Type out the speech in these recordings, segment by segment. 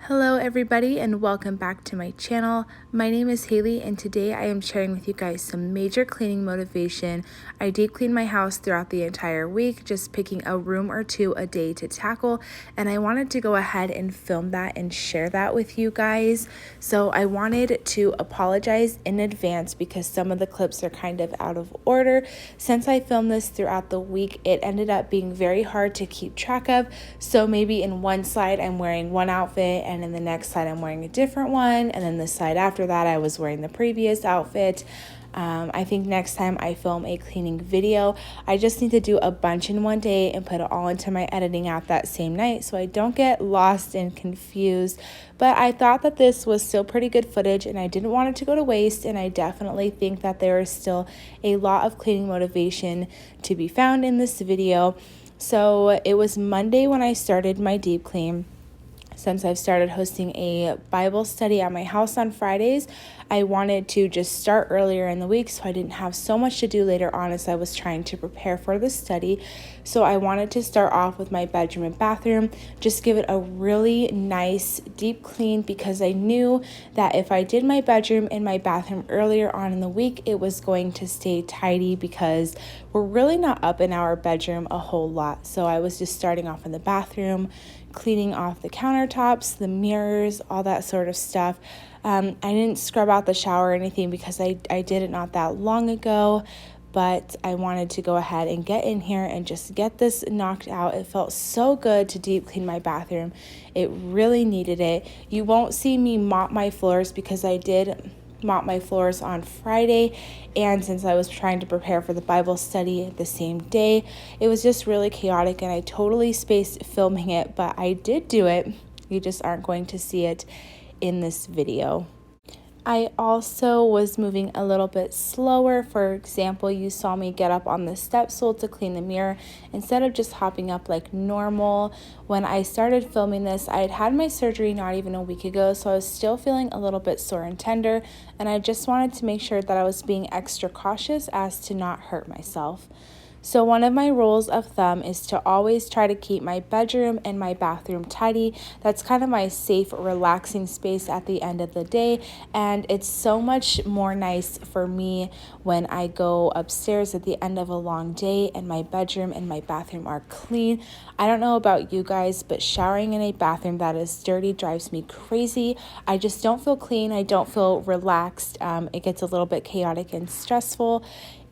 Hello everybody and welcome back to my channel. My name is Haley and today I am sharing with you guys some major cleaning motivation. I deep cleaned my house throughout the entire week, just picking a room or two a day to tackle, and I wanted to go ahead and film that and share that with you guys. So I wanted to apologize in advance because some of the clips are kind of out of order. Since I filmed this throughout the week, it ended up being very hard to keep track of. So maybe in one slide I'm wearing one outfit, and in the next slide I'm wearing a different one, and then the slide after that I was wearing the previous outfit. I think next time I film a cleaning video, I just need to do a bunch in one day and put it all into my editing app that same night so I don't get lost and confused. But I thought that this was still pretty good footage and I didn't want it to go to waste, and I definitely think that there is still a lot of cleaning motivation to be found in this video. So it was Monday when I started my deep clean. Since I've started hosting a Bible study at my house on Fridays, I wanted to just start earlier in the week so I didn't have so much to do later on as I was trying to prepare for the study. So I wanted to start off with my bedroom and bathroom, just give it a really nice deep clean, because I knew that if I did my bedroom and my bathroom earlier on in the week, it was going to stay tidy because we're really not up in our bedroom a whole lot. So I was just starting off in the bathroom, cleaning off the countertops, the mirrors, all that sort of stuff. I didn't scrub out the shower or anything because I did it not that long ago, but I wanted to go ahead and get in here and just get this knocked out. It felt so good to deep clean my bathroom. It really needed it. You won't see me mop my floors because I did mop my floors on Friday, and since I was trying to prepare for the Bible study the same day, it was just really chaotic and I totally spaced filming it, but I did do it. You just aren't going to see it in this video. I also was moving a little bit slower. For example, you saw me get up on the step stool to clean the mirror instead of just hopping up like normal. When I started filming this, I had my surgery not even a week ago, so I was still feeling a little bit sore and tender, and I just wanted to make sure that I was being extra cautious as to not hurt myself. So one of my rules of thumb is to always try to keep my bedroom and my bathroom tidy. That's kind of my safe, relaxing space at the end of the day. And it's so much more nice for me when I go upstairs at the end of a long day and my bedroom and my bathroom are clean. I don't know about you guys, but showering in a bathroom that is dirty drives me crazy. I just don't feel clean. I don't feel relaxed. It gets a little bit chaotic and stressful.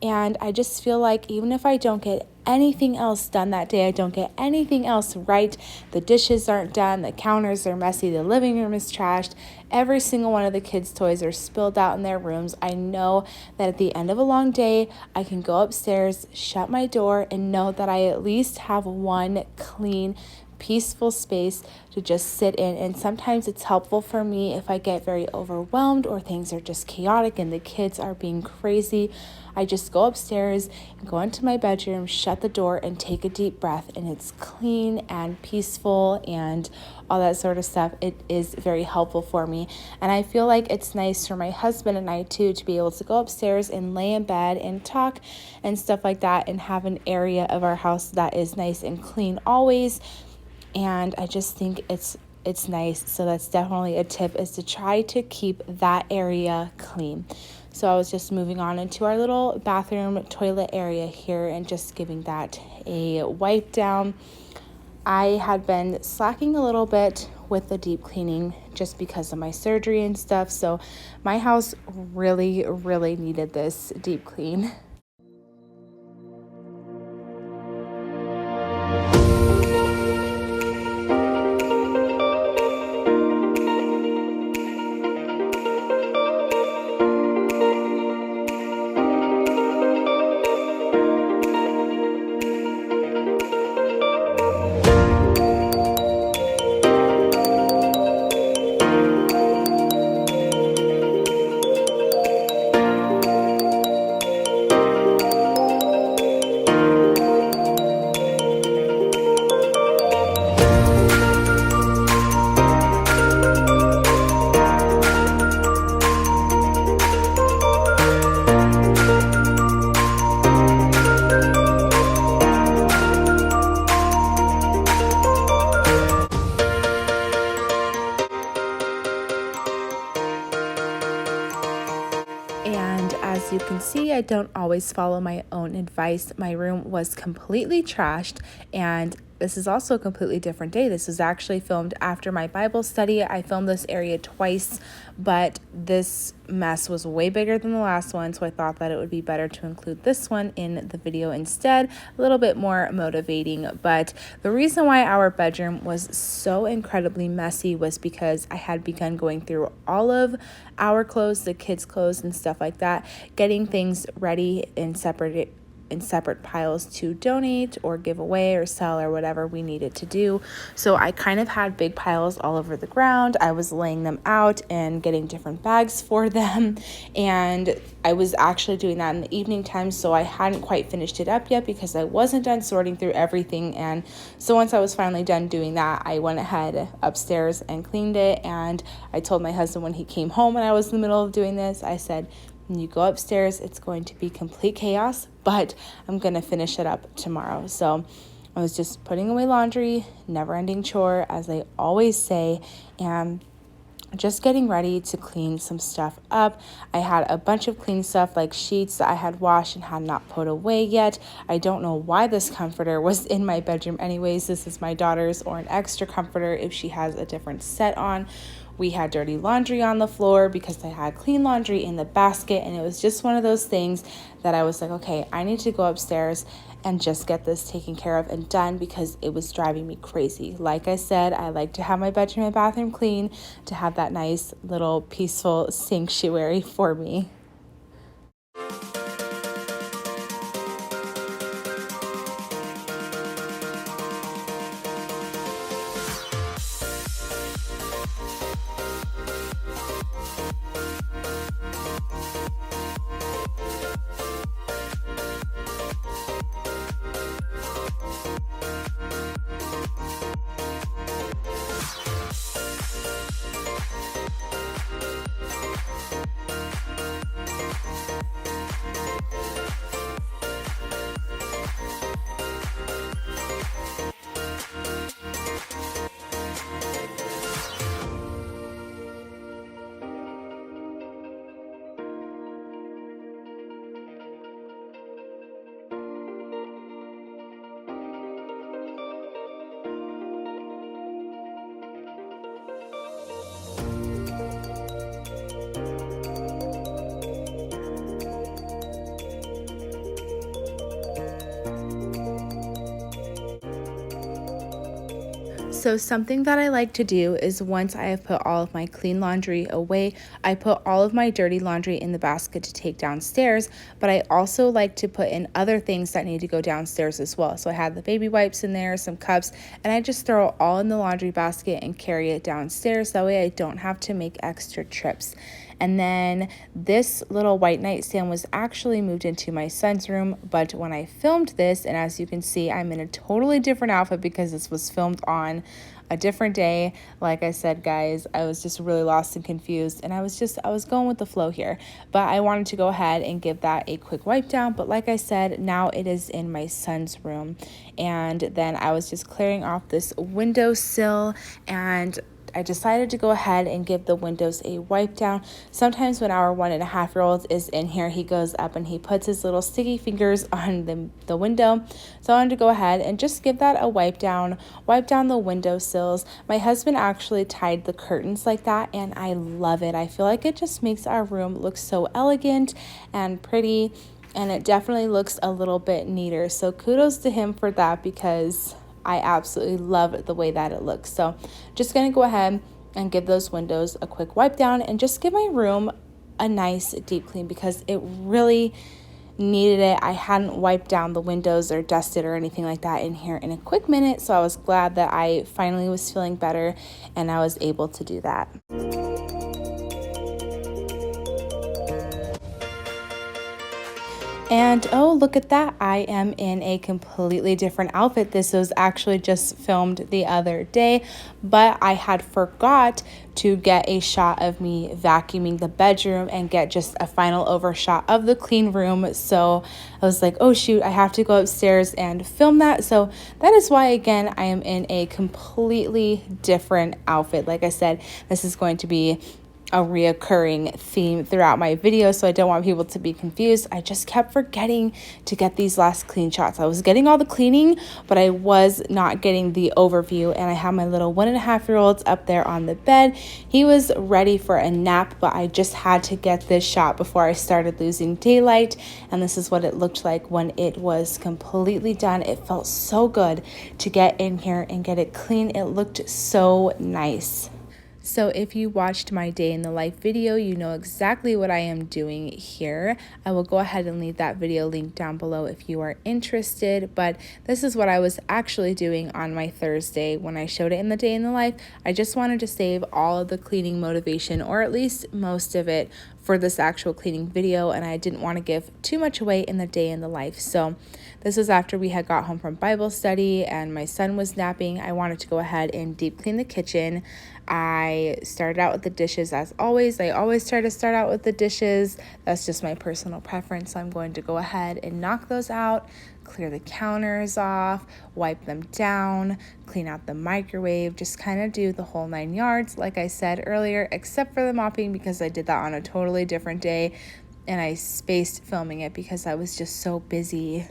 And I just feel like even if I don't get anything else done that day, I don't get anything else right, the dishes aren't done, the counters are messy, the living room is trashed, every single one of the kids' toys are spilled out in their rooms, I know that at the end of a long day, I can go upstairs, shut my door, and know that I at least have one clean, peaceful space to just sit in. And sometimes it's helpful for me if I get very overwhelmed or things are just chaotic and the kids are being crazy. I just go upstairs and go into my bedroom, shut the door, and take a deep breath, and it's clean and peaceful and all that sort of stuff. It is very helpful for me, and I feel like it's nice for my husband and I too to be able to go upstairs and lay in bed and talk and stuff like that and have an area of our house that is nice and clean always. And I just think it's nice. So that's definitely a tip, is to try to keep that area clean. So I was just moving on into our little bathroom toilet area here and just giving that a wipe down. I had been slacking a little bit with the deep cleaning just because of my surgery and stuff. So my house really, really needed this deep clean. as you can see, I don't always follow my own advice. My room was completely trashed, and this is also a completely different day. This was actually filmed after my Bible study. I filmed this area twice, but this mess was way bigger than the last one, so I thought that it would be better to include this one in the video instead. A little bit more motivating, but the reason why our bedroom was so incredibly messy was because I had begun going through all of our clothes, the kids' clothes and stuff like that, getting things ready in separate piles to donate or give away or sell or whatever we needed to do. So I kind of had big piles all over the ground. I was laying them out and getting different bags for them, and I was actually doing that in the evening time, so I hadn't quite finished it up yet because I wasn't done sorting through everything. And so once I was finally done doing that, I went ahead upstairs and cleaned it. And I told my husband when he came home and I was in the middle of doing this, I said, when you go upstairs, it's going to be complete chaos, but I'm going to finish it up tomorrow. So I was just putting away laundry, never-ending chore, as I always say, and just getting ready to clean some stuff up. I had a bunch of clean stuff like sheets that I had washed and had not put away yet. I don't know why this comforter was in my bedroom anyways. This is my daughter's, or an extra comforter if she has a different set on. We had dirty laundry on the floor because I had clean laundry in the basket, and it was just one of those things that I was like, okay, I need to go upstairs and just get this taken care of and done because it was driving me crazy. Like I said, I like to have my bedroom and bathroom clean to have that nice little peaceful sanctuary for me. So something that I like to do is once I have put all of my clean laundry away, I put all of my dirty laundry in the basket to take downstairs, but I also like to put in other things that need to go downstairs as well. So I had the baby wipes in there, some cups, and I just throw it all in the laundry basket and carry it downstairs. That way I don't have to make extra trips. And then this little white nightstand was actually moved into my son's room, but when I filmed this, and as you can see, I'm in a totally different outfit because this was filmed on a different day. Like I said, guys, I was just really lost and confused, and I was going with the flow here. But I wanted to go ahead and give that a quick wipe down. But like I said, now it is in my son's room. And then I was just clearing off this windowsill, and I decided to go ahead and give the windows a wipe down. Sometimes when our 1.5-year-old is in here, he goes up and he puts his little sticky fingers on the window. So I wanted to go ahead and just give that a wipe down the windowsills. My husband actually tied the curtains like that, and I love it. I feel like it just makes our room look so elegant and pretty, and it definitely looks a little bit neater. So kudos to him for that, because I absolutely love the way that it looks. So just going to go ahead and give those windows a quick wipe down and just give my room a nice deep clean because it really needed it. I hadn't wiped down the windows or dusted or anything like that in here in a quick minute. So I was glad that I finally was feeling better and I was able to do that. And oh, look at that. I am in a completely different outfit. This was actually just filmed the other day, but I had forgot to get a shot of me vacuuming the bedroom and get just a final overshot of the clean room. So I was like, oh shoot, I have to go upstairs and film that. So that is why, again, I am in a completely different outfit. Like I said, this is going to be a reoccurring theme throughout my video, so I don't want people to be confused. I just kept forgetting to get these last clean shots. I was getting all the cleaning, but I was not getting the overview, and I have my little 1.5-year-old up there on the bed. He was ready for a nap, but I just had to get this shot before I started losing daylight, and this is what it looked like when it was completely done. It felt so good to get in here and get it clean. It looked so nice. So if you watched my day in the life video, you know exactly what I am doing here. I will go ahead and leave that video link down below if you are interested, but this is what I was actually doing on my Thursday when I showed it in the day in the life. I just wanted to save all of the cleaning motivation, or at least most of it, for this actual cleaning video, and I didn't want to give too much away in the day in the life. So this was after we had got home from Bible study and my son was napping. I wanted to go ahead and deep clean the kitchen. I started out with the dishes as always. I always try to start out with the dishes. That's just my personal preference. So I'm going to go ahead and knock those out, clear the counters off, wipe them down, clean out the microwave, just kind of do the whole 9 yards, like I said earlier, except for the mopping because I did that on a totally different day and I spaced filming it because I was just so busy.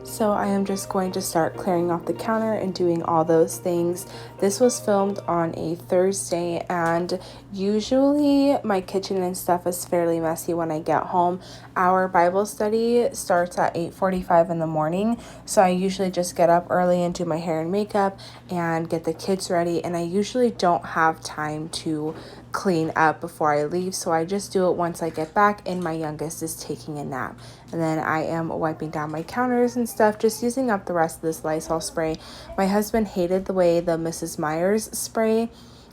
So I am just going to start clearing off the counter and doing all those things. This was filmed on a Thursday, and usually my kitchen and stuff is fairly messy when I get home. Our Bible study starts at 8:45 in the morning, so I usually just get up early and do my hair and makeup and get the kids ready, and I usually don't have time to clean up before I leave, so I just do it once I get back and my youngest is taking a nap. And then I am wiping down my counters and stuff, just using up the rest of this Lysol spray. My husband hated the way the Mrs. Meyer's spray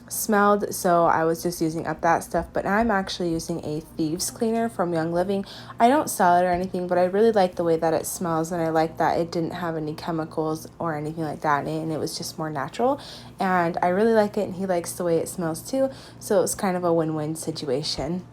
smelled, so I was just using up that stuff, but now I'm actually using a thieves cleaner from Young Living. I don't sell it or anything, but I really like the way that it smells, and I like that it didn't have any chemicals or anything like that in it, and it was just more natural, and I really like it, and he likes the way it smells too, so it was kind of a win-win situation.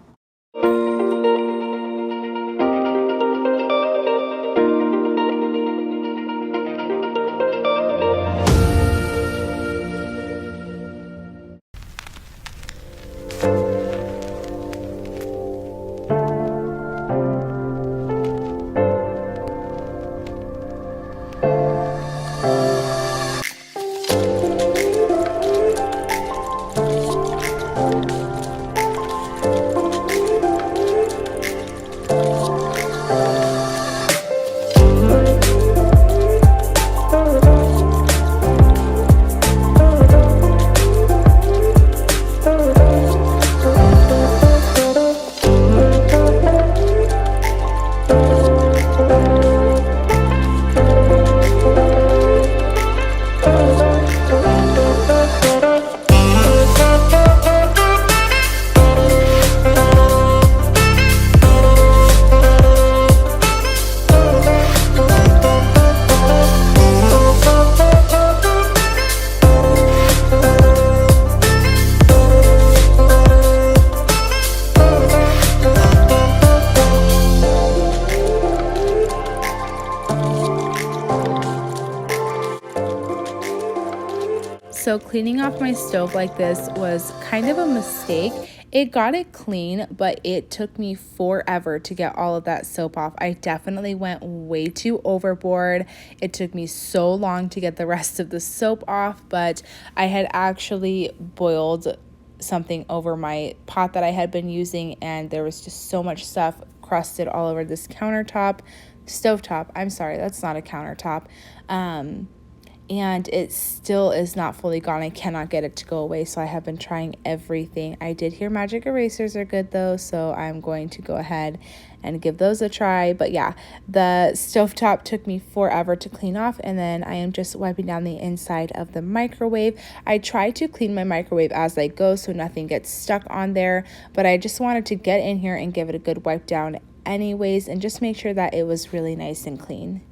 So cleaning off my stove like this was kind of a mistake. It got it clean, but it took me forever to get all of that soap off. I definitely went way too overboard. It took me so long to get the rest of the soap off, but I had actually boiled something over my pot that I had been using, and there was just so much stuff crusted all over this stovetop. I'm sorry, that's not a countertop. and it still is not fully gone. I cannot get it to go away, so I have been trying everything. I did hear magic erasers are good though, so I'm going to go ahead and give those a try. But yeah, the stovetop took me forever to clean off, and then I am just wiping down the inside of the microwave. I try to clean my microwave as I go so nothing gets stuck on there, but I just wanted to get in here and give it a good wipe down anyways, and just make sure that it was really nice and clean.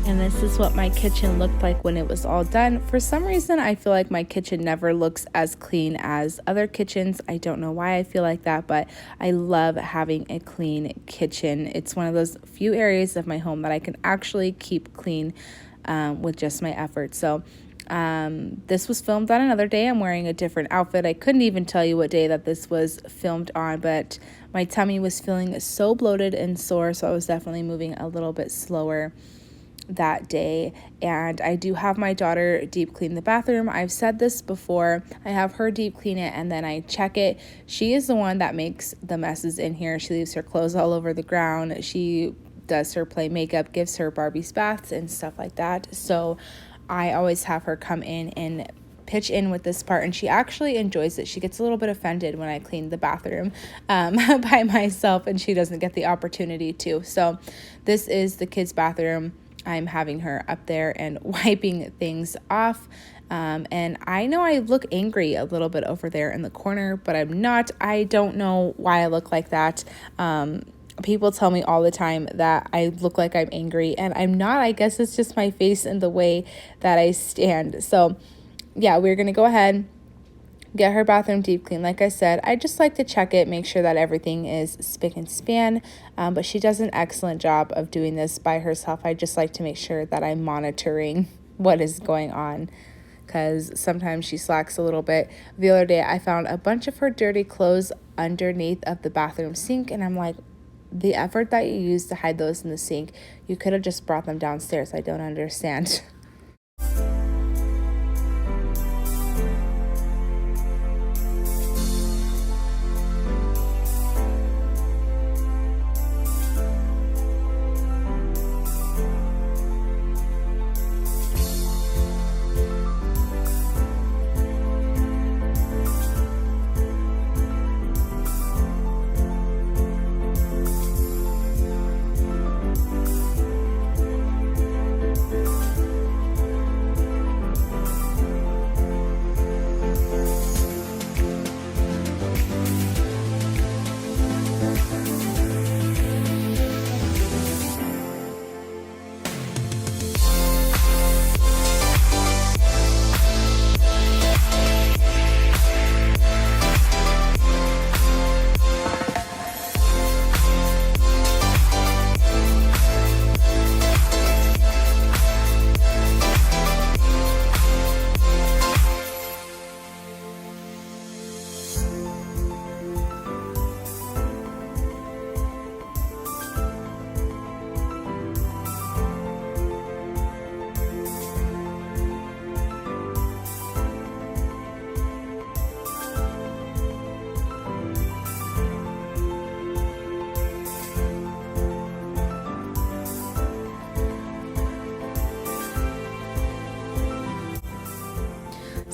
And this is what my kitchen looked like when it was all done. For some reason, I feel like my kitchen never looks as clean as other kitchens. I don't know why I feel like that, but I love having a clean kitchen. It's one of those few areas of my home that I can actually keep clean with just my effort. So this was filmed on another day. I'm wearing a different outfit. I couldn't even tell you what day that this was filmed on, but my tummy was feeling so bloated and sore, so I was definitely moving a little bit slower that day. And I do have my daughter deep clean the bathroom. I've said this before. I have her deep clean it and then I check it. She is the one that makes the messes in here. She leaves her clothes all over the ground. She does her play makeup, gives her Barbie's baths and stuff like that. So I always have her come in and pitch in with this part, and she actually enjoys it. She gets a little bit offended when I clean the bathroom by myself, and she doesn't get the opportunity to. So this is the kids' bathroom. I'm having her up there and wiping things off. And I know I look angry a little bit over there in the corner, but I'm not. I don't know why I look like that. People tell me all the time that I look like I'm angry, and I'm not. I guess it's just my face and the way that I stand. So yeah, we're going to go ahead, get her bathroom deep clean. Like I said, I just like to check it, make sure that everything is spick and span, but she does an excellent job of doing this by herself. I just like to make sure that I'm monitoring what is going on, because sometimes she slacks a little bit. The other day, I found a bunch of her dirty clothes underneath of the bathroom sink, and I'm like, the effort that you use to hide those in the sink, you could have just brought them downstairs. I don't understand.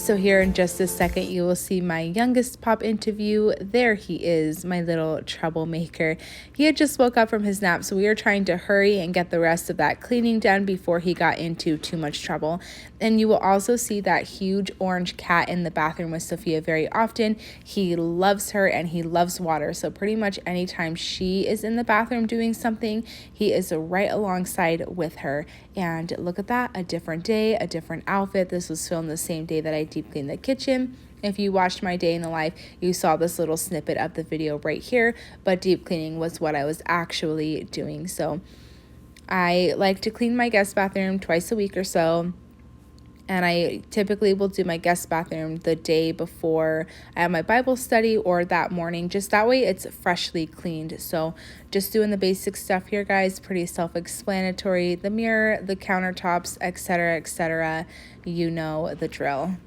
So here in just a second, you will see my youngest pop into view. There he is, my little troublemaker. He had just woke up from his nap, so we were trying to hurry and get the rest of that cleaning done before he got into too much trouble. And you will also see that huge orange cat in the bathroom with Sophia very often. He loves her and he loves water. So pretty much anytime she is in the bathroom doing something, he is right alongside with her. And look at that, a different day, a different outfit. This was filmed the same day that I deep cleaned the kitchen. If you watched my day in the life, you saw this little snippet of the video right here, but deep cleaning was what I was actually doing. So I like to clean my guest bathroom twice a week or so. And I typically will do my guest bathroom the day before I have my Bible study or that morning. Just that way it's freshly cleaned. So just doing the basic stuff here, guys. Pretty self-explanatory. The mirror, the countertops, etc., etc. You know the drill.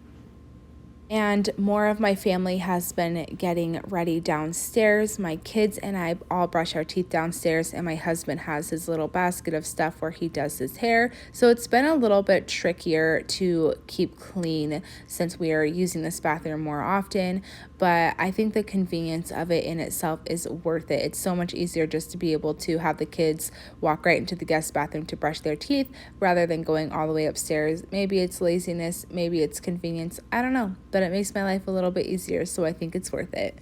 And more of my family has been getting ready downstairs. My kids and I all brush our teeth downstairs, and my husband has his little basket of stuff where he does his hair. So it's been a little bit trickier to keep clean since we are using this bathroom more often. But I think the convenience of it in itself is worth it. It's so much easier just to be able to have the kids walk right into the guest bathroom to brush their teeth rather than going all the way upstairs. Maybe it's laziness, maybe it's convenience, I don't know, but it makes my life a little bit easier, so I think it's worth it.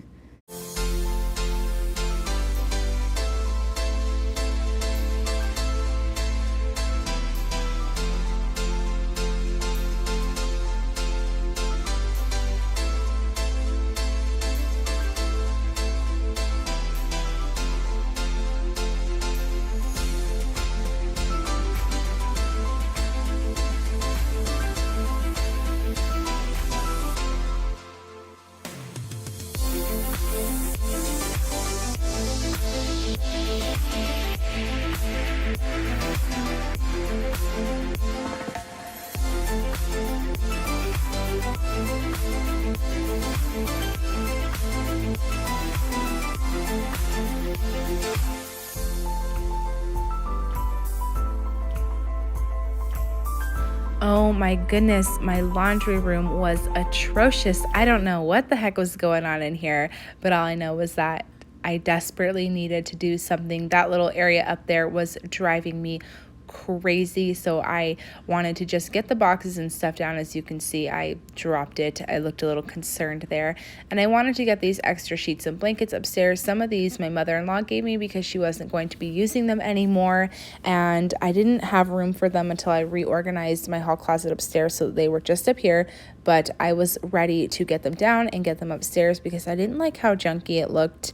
Oh my goodness, my laundry room was atrocious. I don't know what the heck was going on in here, but all I know was that I desperately needed to do something. That little area up there was driving me crazy, so I wanted to just get the boxes and stuff down. As you can see, I dropped it. I looked a little concerned there, and I wanted to get these extra sheets and blankets upstairs. Some of these my mother-in-law gave me because she wasn't going to be using them anymore, and I didn't have room for them until I reorganized my hall closet upstairs, so they were just up here. But I was ready to get them down and get them upstairs because I didn't like how junky it looked.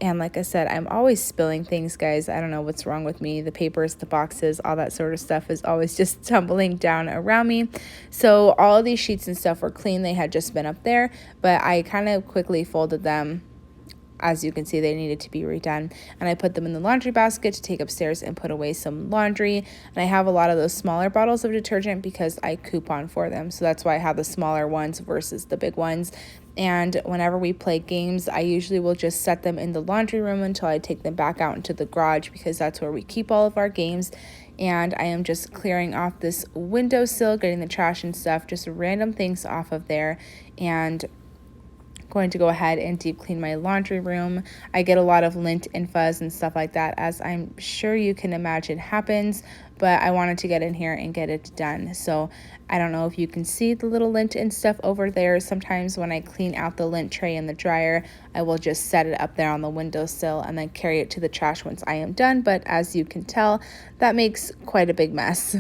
And like I said, I'm always spilling things, guys. I don't know what's wrong with me. The papers, the boxes, all that sort of stuff is always just tumbling down around me. So all of these sheets and stuff were clean. They had just been up there, but I kind of quickly folded them. As you can see, they needed to be redone. And I put them in the laundry basket to take upstairs and put away some laundry. And I have a lot of those smaller bottles of detergent because I coupon for them. So that's why I have the smaller ones versus the big ones. And whenever we play games, I usually will just set them in the laundry room until I take them back out into the garage because that's where we keep all of our games. And I am just clearing off this windowsill, getting the trash and stuff, just random things off of there. And going to go ahead and deep clean my laundry room. I get a lot of lint and fuzz and stuff like that, as I'm sure you can imagine happens, but I wanted to get in here and get it done. So I don't know if you can see the little lint and stuff over there. Sometimes when I clean out the lint tray in the dryer, I will just set it up there on the windowsill and then carry it to the trash once I am done. But as you can tell, that makes quite a big mess.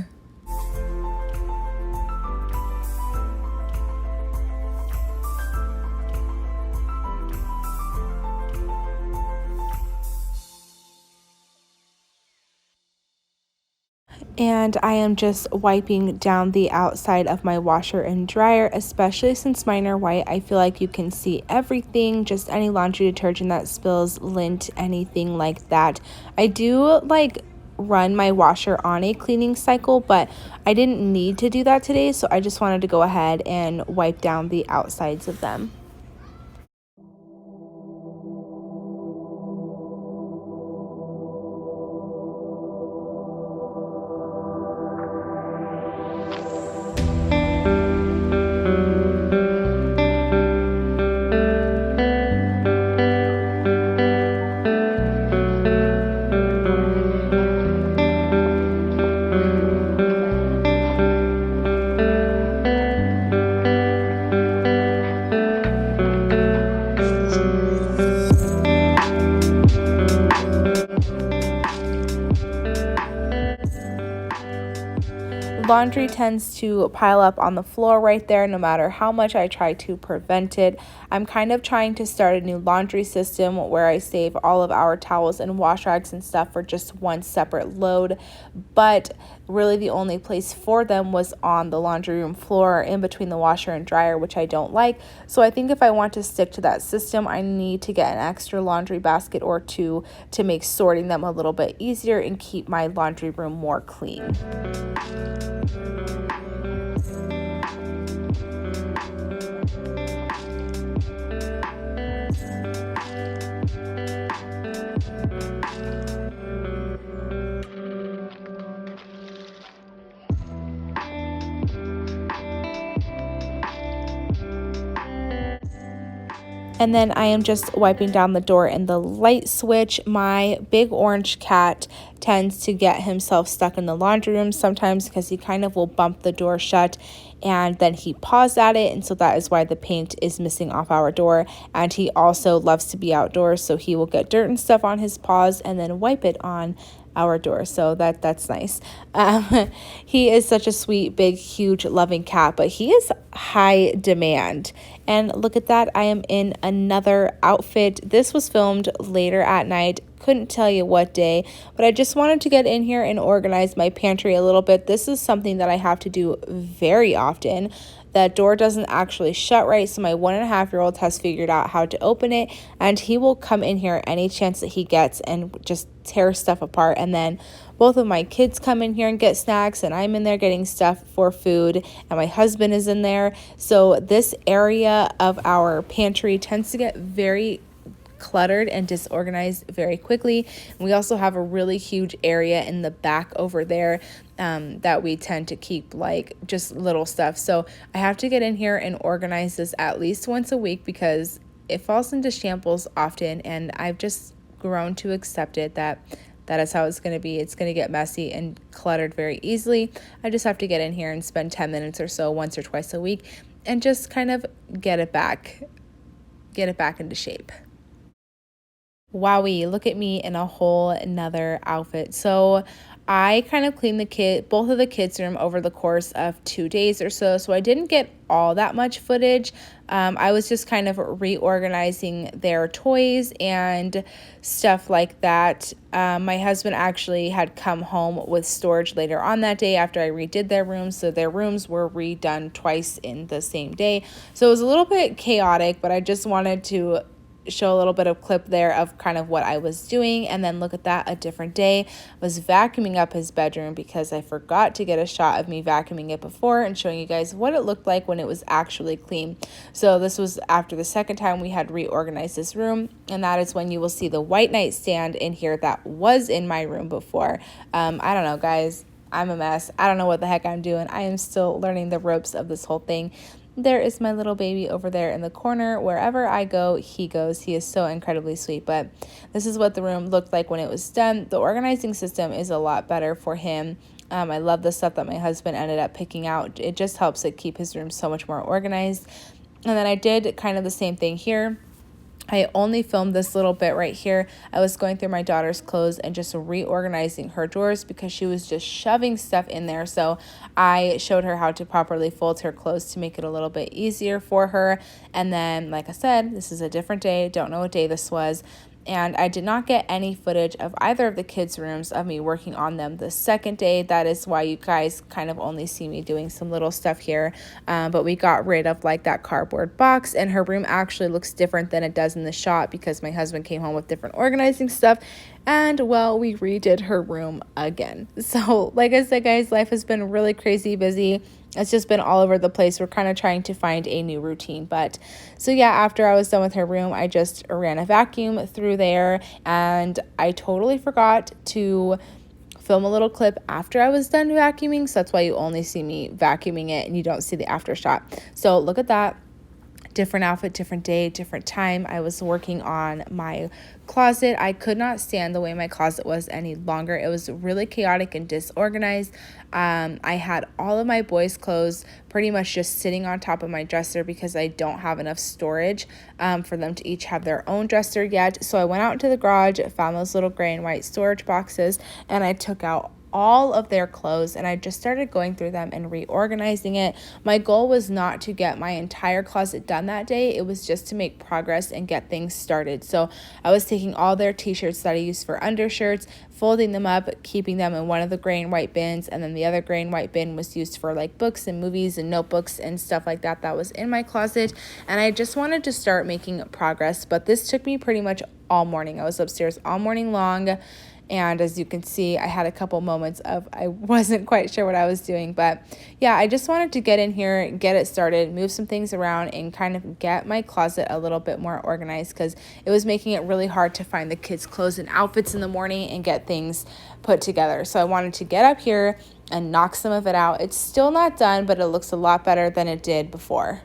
And I am just wiping down the outside of my washer and dryer, especially since mine are white. I feel like you can see everything, just any laundry detergent that spills, lint, anything like that. I do run my washer on a cleaning cycle, but I didn't need to do that today, so I just wanted to go ahead and wipe down the outsides of them. Laundry tends to pile up on the floor right there no matter how much I try to prevent it. I'm kind of trying to start a new laundry system where I save all of our towels and wash rags and stuff for just one separate load, but really the only place for them was on the laundry room floor in between the washer and dryer, which I don't like. So I think if I want to stick to that system, I need to get an extra laundry basket or two to make sorting them a little bit easier and keep my laundry room more clean. And then I am just wiping down the door and the light switch. My big orange cat tends to get himself stuck in the laundry room sometimes because he kind of will bump the door shut and then he paws at it, and so that is why the paint is missing off our door. And he also loves to be outdoors, so he will get dirt and stuff on his paws and then wipe it on our door, so that's nice. He is such a sweet, big, huge, loving cat, but he is high demand. And look at that, I am in another outfit. This was filmed later at night. Couldn't tell you what day, but I just wanted to get in here and organize my pantry a little bit. This is something that I have to do very often. That door doesn't actually shut right, so my 1.5-year-old has figured out how to open it, and he will come in here any chance that he gets and just tear stuff apart. And then both of my kids come in here and get snacks, and I'm in there getting stuff for food, and my husband is in there. So this area of our pantry tends to get very cluttered and disorganized very quickly. And we also have a really huge area in the back over there that we tend to keep like just little stuff. So I have to get in here and organize this at least once a week because it falls into shambles often, and I've just grown to accept it that is how it's going to be. It's going to get messy and cluttered very easily. I just have to get in here and spend 10 minutes or so once or twice a week and just kind of get it back into shape. Wowie, look at me in a whole another outfit. So I kind of cleaned both of the kids' room over the course of 2 days or so. So I didn't get all that much footage. I was just kind of reorganizing their toys and stuff like that. My husband actually had come home with storage later on that day after I redid their rooms. So their rooms were redone twice in the same day. So it was a little bit chaotic, but I just wanted to show a little bit of clip there of kind of what I was doing. And then look at that, a different day. I was vacuuming up his bedroom because I forgot to get a shot of me vacuuming it before and showing you guys what it looked like when it was actually clean. So this was after the second time we had reorganized this room, and that is when you will see the white nightstand in here that was in my room before. I don't know, guys. I'm a mess. I don't know what the heck I'm doing. I am still learning the ropes of this whole thing. There is my little baby over there in the corner. Wherever I go, he goes. He is so incredibly sweet. But this is what the room looked like when it was done. The organizing system is a lot better for him. I love the stuff that my husband ended up picking out. It just helps it keep his room so much more organized. And then I did kind of the same thing here. I only filmed this little bit right here. I was going through my daughter's clothes and just reorganizing her drawers because she was just shoving stuff in there. So I showed her how to properly fold her clothes to make it a little bit easier for her. And then, like I said, this is a different day. Don't know what day this was. And I did not get any footage of either of the kids' rooms of me working on them the second day. That is why you guys kind of only see me doing some little stuff here. But we got rid of like that cardboard box, and her room actually looks different than it does in the shot because my husband came home with different organizing stuff. And well, we redid her room again. So like I said, guys, life has been really crazy busy. It's just been all over the place. We're kind of trying to find a new routine. But so yeah, after I was done with her room, I just ran a vacuum through there, and I totally forgot to film a little clip after I was done vacuuming. So that's why you only see me vacuuming it and you don't see the after shot. So look at that. Different outfit, different day, different time. I was working on my closet. I could not stand the way my closet was any longer. It was really chaotic and disorganized. I had all of my boys' clothes pretty much just sitting on top of my dresser because I don't have enough storage for them to each have their own dresser yet. So I went out into the garage, found those little gray and white storage boxes, and I took out all of their clothes, and I just started going through them and reorganizing it. My goal was not to get my entire closet done that day. It was just to make progress and get things started. So I was taking all their t-shirts that I used for undershirts, folding them up, keeping them in one of the gray and white bins, and then the other gray and white bin was used for like books and movies and notebooks and stuff like that was in my closet. And I just wanted to start making progress, but this took me pretty much all morning. I was upstairs all morning long, and as you can see, I had a couple moments of I wasn't quite sure what I was doing. But yeah, I just wanted to get in here, get it started, move some things around, and kind of get my closet a little bit more organized, because it was making it really hard to find the kids' clothes and outfits in the morning and get things put together. So I wanted to get up here and knock some of it out. It's still not done, but it looks a lot better than it did before.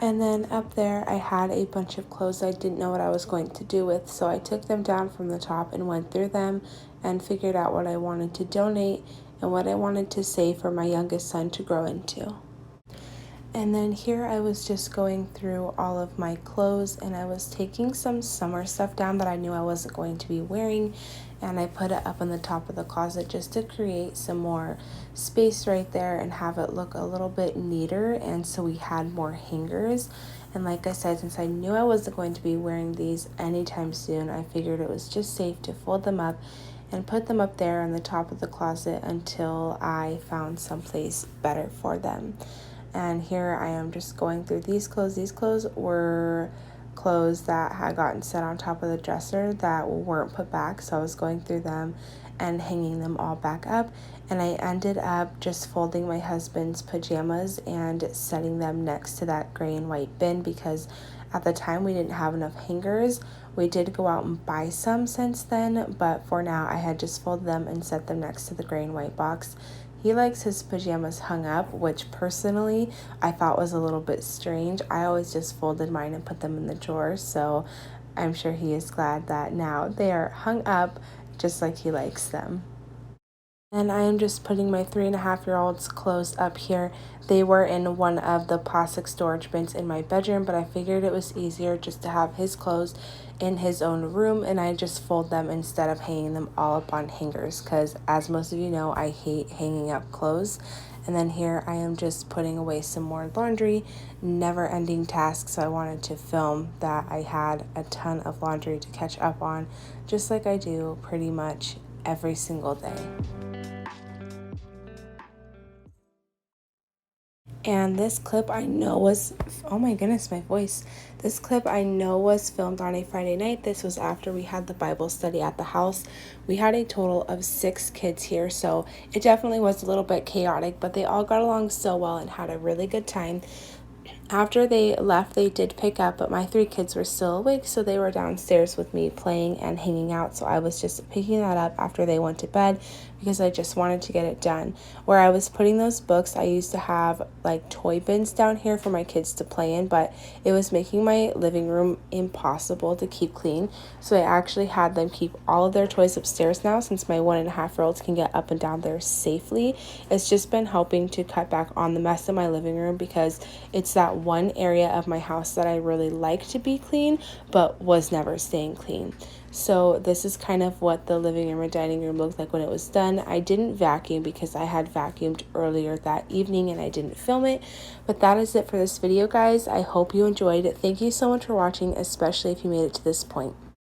And then up there, I had a bunch of clothes I didn't know what I was going to do with, so I took them down from the top and went through them and figured out what I wanted to donate and what I wanted to save for my youngest son to grow into. And then here I was just going through all of my clothes, and I was taking some summer stuff down that I knew I wasn't going to be wearing, and I put it up on the top of the closet just to create some more space right there and have it look a little bit neater. And so we had more hangers. And like I said, since I knew I wasn't going to be wearing these anytime soon, I figured it was just safe to fold them up and put them up there on the top of the closet until I found someplace better for them. And here I am just going through these clothes. These clothes were clothes that had gotten set on top of the dresser that weren't put back, so I was going through them and hanging them all back up. And I ended up just folding my husband's pajamas and setting them next to that gray and white bin, because at the time we didn't have enough hangers. We did go out and buy some since then, but for now I had just folded them and set them next to the gray and white box. He likes his pajamas hung up, which personally I thought was a little bit strange. I always just folded mine and put them in the drawer, so I'm sure he is glad that now they are hung up just like he likes them. And I am just putting my 3.5-year-old's clothes up here. They were in one of the plastic storage bins in my bedroom, but I figured it was easier just to have his clothes in his own room, and I just fold them instead of hanging them all up on hangers, because as most of you know, I hate hanging up clothes. And then here I am just putting away some more laundry, never-ending task, so I wanted to film that I had a ton of laundry to catch up on, just like I do pretty much every single day. And this clip I know was, oh my goodness, my voice. This clip I know was filmed on a Friday night. This was after we had the Bible study at the house. We had a total of 6 kids here, so it definitely was a little bit chaotic, but they all got along so well and had a really good time. After they left, they did pick up, but my 3 kids were still awake, so they were downstairs with me playing and hanging out. So I was just picking that up after they went to bed because I just wanted to get it done. Where I was putting those books, I used to have like toy bins down here for my kids to play in, but it was making my living room impossible to keep clean. So I actually had them keep all of their toys upstairs now, since my 1.5-year-olds can get up and down there safely. It's just been helping to cut back on the mess in my living room, because it's that one area of my house that I really like to be clean, but was never staying clean. So this is kind of what the living room and dining room looked like when it was done. I didn't vacuum because I had vacuumed earlier that evening and I didn't film it. But that is it for this video, guys. I hope you enjoyed it. Thank you so much for watching, especially if you made it to this point.